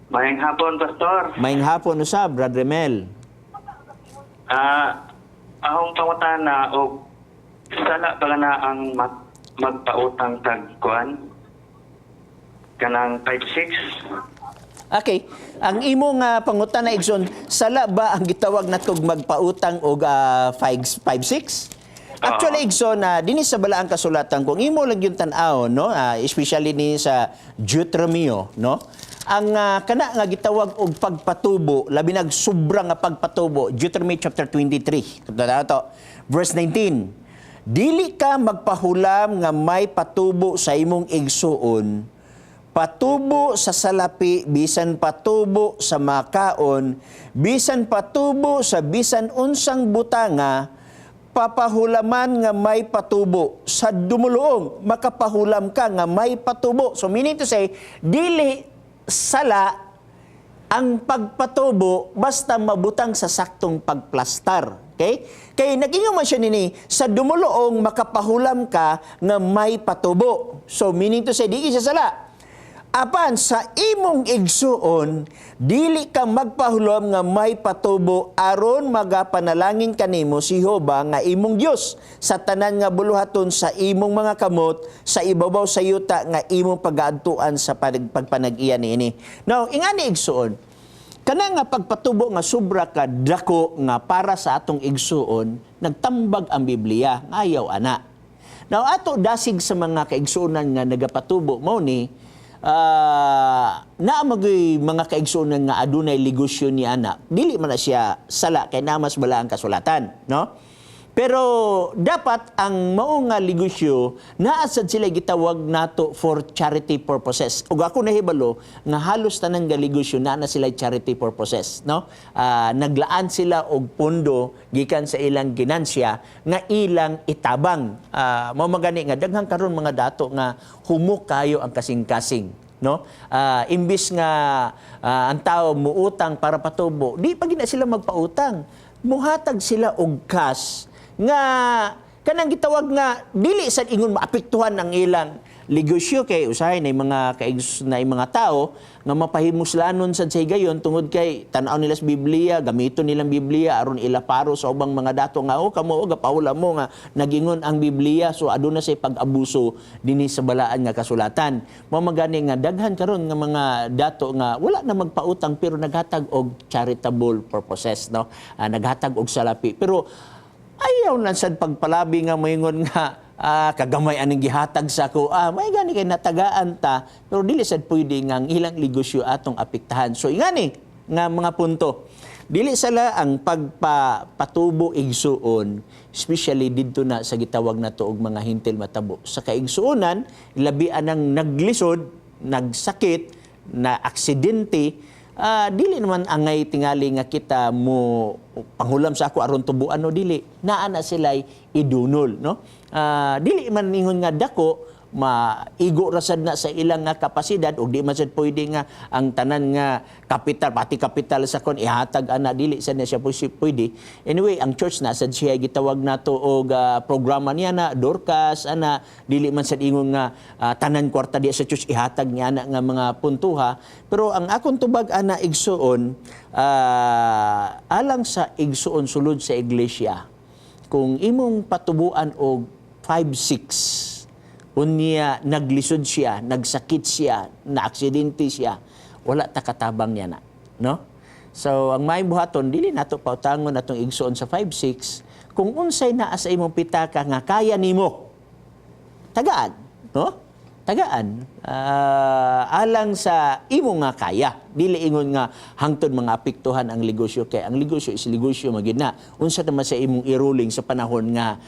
Mayang hapon, Pastor. Maayong hapon usab, Brother Mel. Akong pangutana o sala ba na ang magpautang tagkuan? Kanang 5-6? Okay, ang imong pangutana igsoon, sala ba ang gitawag natog magpautang og 5-6? Actually, igsoon, dinhi sa balaang kasulatan, kung imo lang yung tan-aw, no? Especially ni sa Deuteronomio, no? Ang kana nga gitawag og pagpatubo, labi nag sobra nga pagpatubo, Deuteronomy chapter 23, verse 19. Dili ka magpahulam nga may patubo sa imong igsuon, patubo sa salapi, bisan patubo sa makaon, bisan patubo sa bisan unsang butanga, papahulaman nga may patubo. Sa dumuluong, makapahulam ka nga may patubo. So meaning to say, dili sala ang pagpatubo basta mabutang sa saktong pagplastar. Okay? Kaya naging man siya nini, sa dumuluong makapahulam ka nga may patubo. So meaning to say, di siya sala. Apan sa imong igsuon, dili ka magpahulam nga may patubo aron magapanalangin kanimo si Jehova nga imong Dios sa tanan nga buluhaton sa imong mga kamot sa ibabaw sa yuta nga imong pagaadtuan sa pagpanag-iya niini. Now, ingani igsuon, kana nga pagpatubo nga sobra ka dako nga para sa atong igsuon, nagtambag ang Biblia, ayaw ana. Now, ato dasig sa mga kaigsuonan nga nagapatubo mao ni naamagoy mga kaigsuonan nga adunay ligosyon ni anak, dili man na siya sala kay namas bala ang kasulatan, no? Pero dapat ang mao nga ligosyo naasad sila gitawag nato for charity purposes. Ug ako nahibalo nga halos tanan nga ligosyo na sila charity purposes, no? Naglaan sila og pondo gikan sa ilang ginansya nga ilang itabang. Mao magani nga daghang karon mga dato nga humok kayo ang kasing-kasing, no? Imbis nga ang tao muutang para patubo, di pa gina sila magpautang. Muhatag sila og cash nga kanang gitawag nga dili sad ingon maapektuhan ang ilang ligosyo kay usahay na mga tao nga mapahimuslanon sad sa higayon tungod kay tan-aw nila sa Biblia, gamiton nilang Biblia aron ilaparo sa ubang mga dato nga kamo gapahula mo nga nagingon ang Biblia, so aduna say pag-abuso dinhi sa balaan nga kasulatan. Mao magani nga daghan karon nga mga dato nga wala na magpautang pero naghatag og charitable purposes, no? Naghatag og salapi pero ayaw na sad pagpalabi nga moingon nga kagamay aning gihatag sa ko. May gani kay natagaan ta pero dili sad pwede nga ang ilang ligosyo atong apektahan. So ingani nga mga punto. Dili sala ang pagpatubo igsuon, especially didto na sa gitawag nato og mga hintil matabo. Sa kaigsuonan, labi anang naglisod, nagsakit, na aksidente, dili naman angay tingali nga kita mo panghulam sa ako aron tubuan no dili naa na sila'y idunol, no? Dili man ingon nga dako maigo rasad na sa ilang nga kapasidad ug di man sad pwede nga ang tanan nga kapital pati kapital sa kon ihatag ana dili sad na siya pwede. Anyway, ang church na sad siya gitawag nato og programa niya na Dorcas ana dili man sad ingon nga tanan kwarta diya sa church ihatag niya na nga mga puntuha. Pero ang akong tubag ana igsuon alang sa igsuon sulod sa iglesia, kung imong patubuan og 5-6 unya naglisod siya, nagsakit siya, naaksidente siya, wala ta katabang niya na, no? So ang may buhaton dili nato pautangon atong igsuon sa 5-6 kung unsay naa sa imong pitaka nga kaya nimo. Tagaan, no? Tagaan alang sa imo nga kaya, dili ingon nga hangtod mga apektuhan ang ligosyo kay ang ligosyo is ligosyo magina unsa naman sa imong iruling sa panahon nga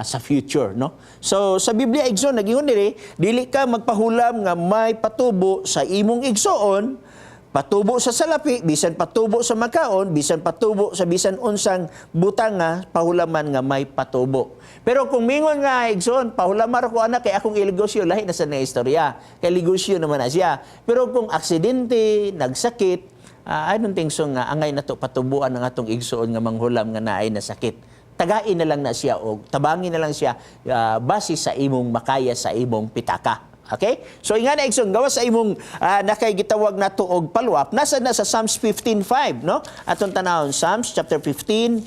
sa future, no? So sa Biblia igsoon nagingon dili ka magpahulam nga may patubo sa imong igsoon, patubo sa salapi, bisan patubo sa makaon, bisan patubo sa bisan unsang butanga, pahulaman nga may patubo. Pero kung mingon nga igsoon, pahulamar ko anak kay akong iligosyo, lahi na sa na istorya. Kay ligosyo naman na siya. Pero kung aksidente, nagsakit, I don't think so nga angay na to patubuan ng atong igsoon nga manghulam nga naay na sakit. Tagain na lang na siya o tabangin na lang siya base sa imong makaya sa imong pitaka. Okay? So ingana igsoon gawas sa imong nakay gitawag nato og follow-up. Nasa na sa Psalms 15:5, no? Atong tanawon Psalms chapter 15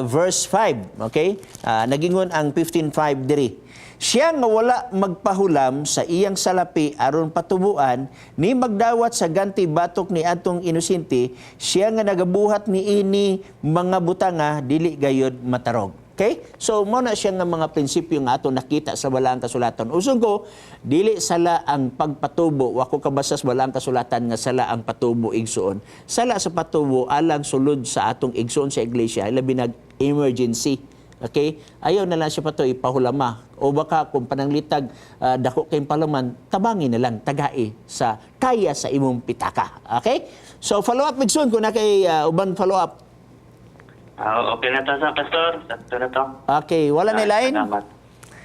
verse 5, okay? Nagingon ang 15:5 diri. Siya nga wala magpahulam sa iyang salapi aron patubuan ni magdawat sa ganti batok ni atong inosente, siya nga nagabuhat ni ini mga butanga dili gayud matarog. Okay? So mo na siya nga mga prinsipyo nga ato nakita sa Balaang Kasulatan. Usong ko, dili sala ang pagpatubo, wako kabasa sa Balaang Kasulatan nga sala ang patubo igsuon. Sala sa patubo alang sulod sa atong igsuon sa iglesia, labi nag emergency. Okay? Ayaw na lang siya pa ito ipahulama. O baka kung pananglitag dako kayong palaman, tabangin na lang, tagai sa kaya sa imong pitaka. Okay? So follow-up migsoon kung na kay uban follow-up. Okay na to, Pastor. Sakto na to. Okay, wala na line? Salamat.